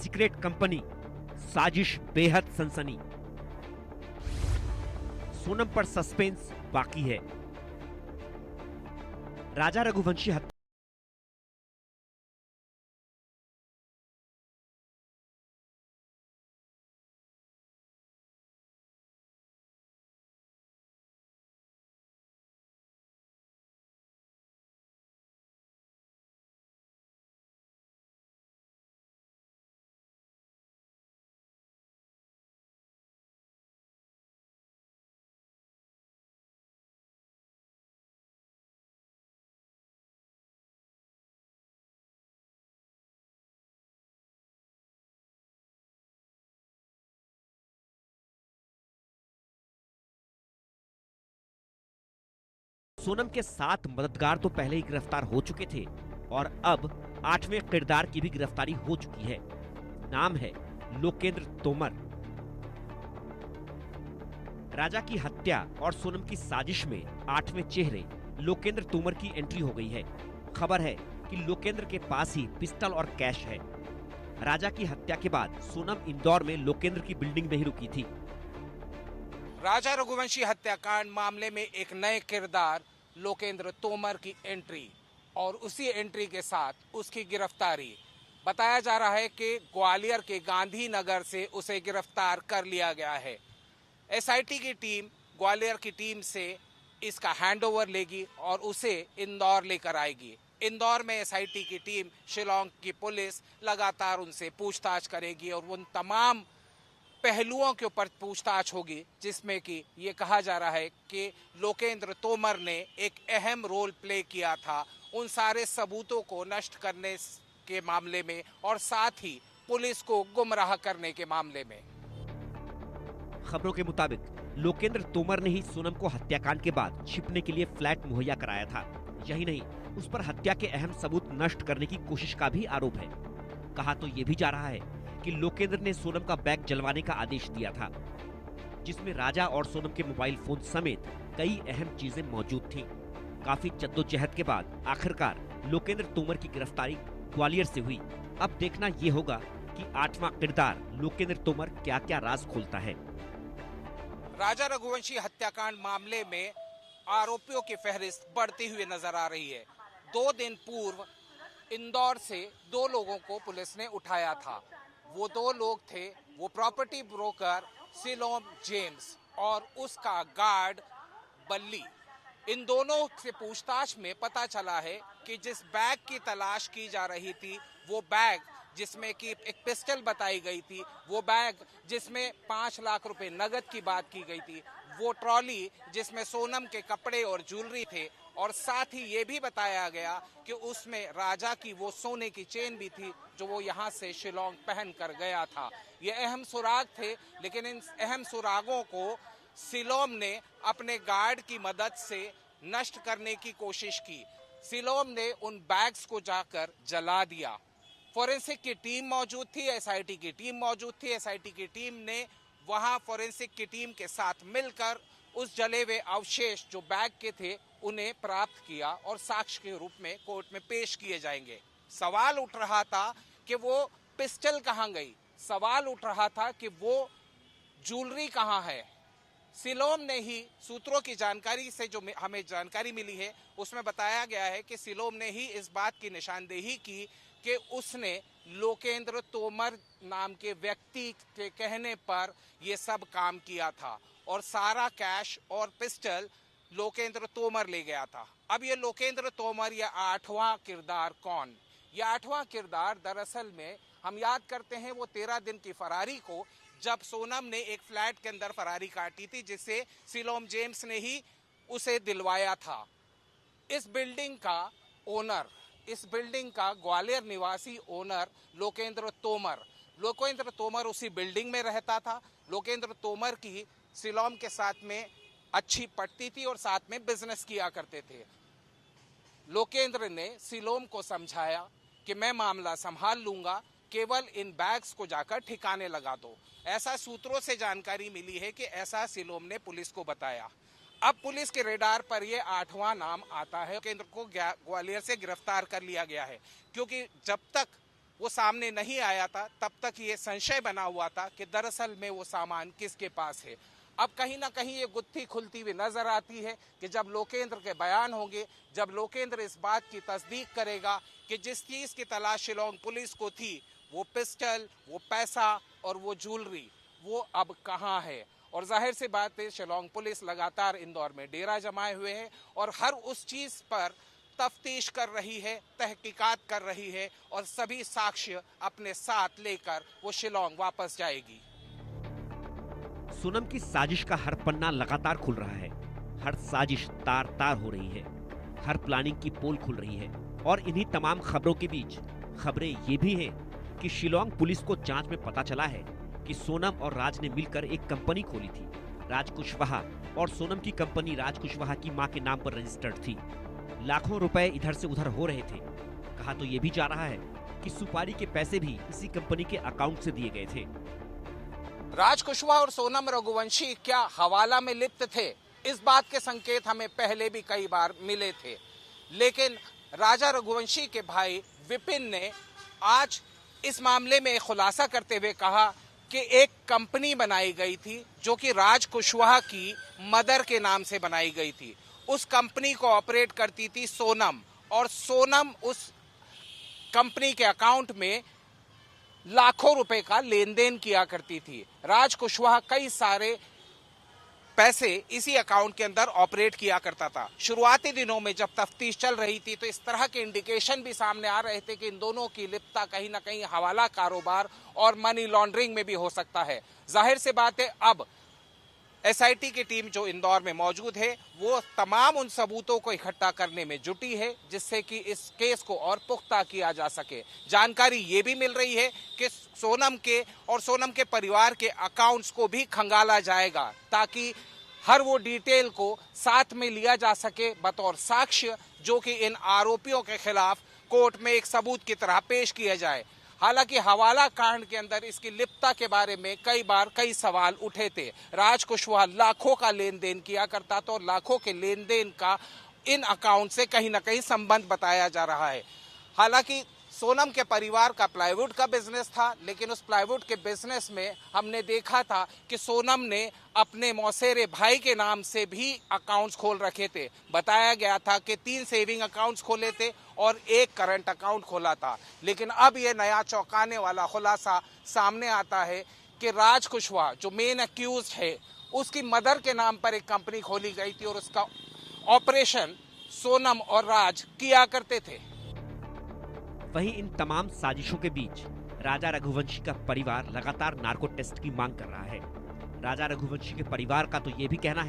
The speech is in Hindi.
सीक्रेट कंपनी, साजिश बेहद सनसनी। सोनम पर सस्पेंस बाकी है। राजा रघुवंशी हत्या सोनम के 7 मददगार तो पहले ही गिरफ्तार हो चुके थे और अब 8वें किरदार की भी गिरफ्तारी हो चुकी है। नाम है लोकेंद्र तोमर। राजा की हत्या और सोनम की साजिश में 8वें चेहरे लोकेंद्र तोमर की एंट्री हो गई है। खबर है कि लोकेंद्र के पास ही पिस्टल और कैश है। राजा की हत्या के बाद सोनम इंदौर में लोकेंद्र की बिल्डिंग में ही रुकी थी। राजा रघुवंशी हत्याकांड मामले में एक नए किरदार लोकेंद्र तोमर की एंट्री और उसी एंट्री के साथ उसकी गिरफ्तारी। बताया जा रहा है कि ग्वालियर के गांधीनगर से उसे गिरफ्तार कर लिया गया है। एसआईटी की टीम ग्वालियर की टीम से इसका हैंडओवर लेगी और उसे इंदौर लेकर आएगी। इंदौर में एसआईटी की टीम, शिलांग की पुलिस लगातार उनसे पूछताछ करेगी और उन तमाम पहलुओं के ऊपर पूछताछ होगी जिसमें कि ये कहा जा रहा है कि लोकेंद्र तोमर ने एक अहम रोल प्ले किया था उन सारे सबूतों को नष्ट करने के मामले में और साथ ही पुलिस को गुमराह करने के मामले में। खबरों के मुताबिक लोकेंद्र तोमर ने ही सोनम को हत्याकांड के बाद छिपने के लिए फ्लैट मुहैया कराया था। यही नहीं, उस पर हत्या के अहम सबूत नष्ट करने की कोशिश का भी आरोप है। कहा तो ये भी जा रहा है कि लोकेंद्र ने सोनम का बैग जलवाने का आदेश दिया था, जिसमें राजा और सोनम के मोबाइल फोन समेत कई अहम चीजें मौजूद थीं। काफी जद्दोजहद के बाद आखिरकार लोकेंद्र तोमर की गिरफ्तारी ग्वालियर से हुई। अब देखना ये होगा कि 8वां किरदार लोकेंद्र तोमर क्या क्या राज खोलता है। राजा रघुवंशी हत्याकांड मामले में आरोपियों की फहरिस्त बढ़ती हुई नजर आ रही है। 2 दिन पूर्व इंदौर से 2 लोगों को पुलिस ने उठाया था। वो 2 लोग थे, वो प्रॉपर्टी ब्रोकर सिलोम जेम्स और उसका गार्ड बल्ली। इन दोनों से पूछताछ में पता चला है कि जिस बैग की तलाश की जा रही थी, वो बैग जिसमें कि एक पिस्टल बताई गई थी, वो बैग जिसमें 5 लाख रुपए नगद की बात की गई थी, वो ट्रॉली जिसमें सोनम के कपड़े और ज्वेलरी थे और साथ ही ये भी बताया गया कि उसमें राजा की वो सोने की चेन भी थी जो वो यहाँ से शिलोंग पहन कर गया था। ये अहम सुराग थे, लेकिन इन अहम सुरागों को सिलोम ने अपने गार्ड की मदद से नष्ट करने की कोशिश की। सिलोम ने उन बैग्स को जाकर जला दिया। फोरेंसिक की टीम मौजूद थी, एसआईटी की टीम मौजूद थी। एसआईटी की टीम ने वहां फोरेंसिक की टीम के साथ मिलकर उस जले हुए अवशेष जो बैग के थे उन्हें प्राप्त किया और साक्ष्य के रूप में कोर्ट में पेश किए जाएंगे। सवाल उठ रहा था कि वो पिस्टल कहां गई, सवाल उठ रहा था कि वो ज्वेलरी कहां है। सिलोम ने ही, सूत्रों की जानकारी से जो हमें जानकारी मिली है उसमें बताया गया है कि सिलोम ने ही इस बात की निशानदेही की कि उसने लोकेंद्र तोमर नाम के व्यक्ति के कहने पर यह सब काम किया था और सारा कैश और पिस्टल लोकेंद्र तोमर ले गया था। अब ये लोकेंद्र तोमर या 8वां किरदार कौन? यह 8वां किरदार दरअसल में हम याद करते हैं वो 13 दिन की फरारी को, जब सोनम ने एक फ्लैट के अंदर फरारी काटी थी जिसे सिलोम जेम्स ने ही उसे दिलवाया था। इस बिल्डिंग का ओनर, इस बिल्डिंग का ग्वालियर निवासी ओनर लोकेंद्र तोमर उसी बिल्डिंग में रहता था। लोकेंद्र तोमर की सिलोम के साथ में अच्छी पटती थी और साथ में बिजनेस किया करते थे। लोकेंद्र ने सिलोम को समझाया कि मैं मामला संभाल लूंगा, केवल इन बैग्स को जाकर ठिकाने लगा दो। ऐसा सूत्रों से जानकारी मिली है कि ऐसा सिलोम ने पुलिस को बताया। अब पुलिस के रेडार पर यह 8वां नाम आता है। केंद्र को ग्वालियर से गिरफ्तार कर लिया गया है, क्योंकि जब तक वो सामने नहीं आया था, तब तक ये संशय बना हुआ था कि दरअसल में वो सामान किसके पास है। अब कहीं ना कहीं ये गुत्थी खुलती हुई नजर आती है कि जब लोकेंद्र के बयान होंगे, जब लोकेंद्र इस बात की तस्दीक करेगा कि जिस चीज की तलाश शिलोंग पुलिस को थी, वो पिस्टल, वो पैसा और वो ज्वेलरी, वो अब कहां है। और जाहिर सी बात है, शिलोंग पुलिस लगातार इंदौर में डेरा जमाए हुए है और हर उस चीज पर तफ्तीश कर रही है, तहकीकात कर रही है और सभी साक्ष्य अपने साथ लेकर वो शिलोंग वापस जाएगी। सोनम की साजिश का हर पन्ना लगातार खुल रहा है। हर साजिश तार तार हो रही है, हर प्लानिंग की पोल खुल रही है। और इन्हीं तमाम खबरों के बीच खबरें ये भी हैं कि शिलोंग पुलिस को जांच में पता चला है कि सोनम और राज ने मिलकर एक कंपनी खोली थी। राज कुशवाहा और सोनम की कंपनी राज कुशवाहा की मां के नाम पर रजिस्टर्ड थी। लाखों रुपए इधर से उधर हो रहे थे। कहा तो ये भी जा रहा है कि सुपारी के पैसे भी इसी कंपनी के अकाउंट से दिए गए थे। राज कुशवाहा और सोनम रघुवंशी क्या हवाला में लिप्त थे, इस बात के संकेत हमें पहले भी कई बार मिले थे। लेकिन राजा रघुवंशी के भाई विपिन ने आज इस मामले में खुलासा करते हुए कहा कि एक कंपनी बनाई गई थी जो कि राज कुशवाहा की मदर के नाम से बनाई गई थी। उस कंपनी को ऑपरेट करती थी सोनम, और सोनम उस कंपनी के अकाउंट में लाखों रुपए का लेन देन किया करती थी। राज कुशवाहा कई सारे पैसे इसी अकाउंट के अंदर ऑपरेट किया करता था। शुरुआती दिनों में जब तफ्तीश चल रही थी तो इस तरह के इंडिकेशन भी सामने आ रहे थे कि इन दोनों की लिप्तता कहीं ना कहीं हवाला कारोबार और मनी लॉन्ड्रिंग में भी हो सकता है। जाहिर सी बात है, अब एसआईटी की टीम जो इंदौर में मौजूद है वो तमाम उन सबूतों को इकट्ठा करने में जुटी है जिससे कि इस केस को और पुख्ता किया जा सके। जानकारी ये भी मिल रही है कि सोनम के और सोनम के परिवार के अकाउंट्स को भी खंगाला जाएगा ताकि हर वो डिटेल को साथ में लिया जा सके बतौर साक्ष्य, जो कि इन आरोपियों के खिलाफ कोर्ट में एक सबूत की तरह पेश किया जाए। हालांकि हवाला कांड के अंदर इसकी लिप्तता के बारे में कई बार कई सवाल उठे थे। राज कुशवाहा लाखों का लेन देन किया करता था और लाखों के लेन देन का इन अकाउंट से कहीं ना कहीं संबंध बताया जा रहा है। हालांकि सोनम के परिवार का प्लाईवुड का बिजनेस था, लेकिन उस प्लाईवुड के बिजनेस में हमने देखा था कि सोनम ने अपने मौसेरे भाई के नाम से भी अकाउंट्स खोल रखे थे। बताया गया था कि 3 सेविंग अकाउंट्स खोले थे और 1 करंट अकाउंट खोला था। लेकिन अब ये नया चौंकाने वाला खुलासा सामने आता है कि राज कुशवाहा जो मेन अक्यूज है, उसकी मदर के नाम पर एक कंपनी खोली गई थी और उसका ऑपरेशन सोनम और राज किया करते थे। वहीं इन तमाम साजिशों के बीच राजा रघुवंशी का परिवार लगातार नार्को टेस्ट की मांग कर रहा है। राजा रघुवंशी के परिवार का तो ये भी कहना है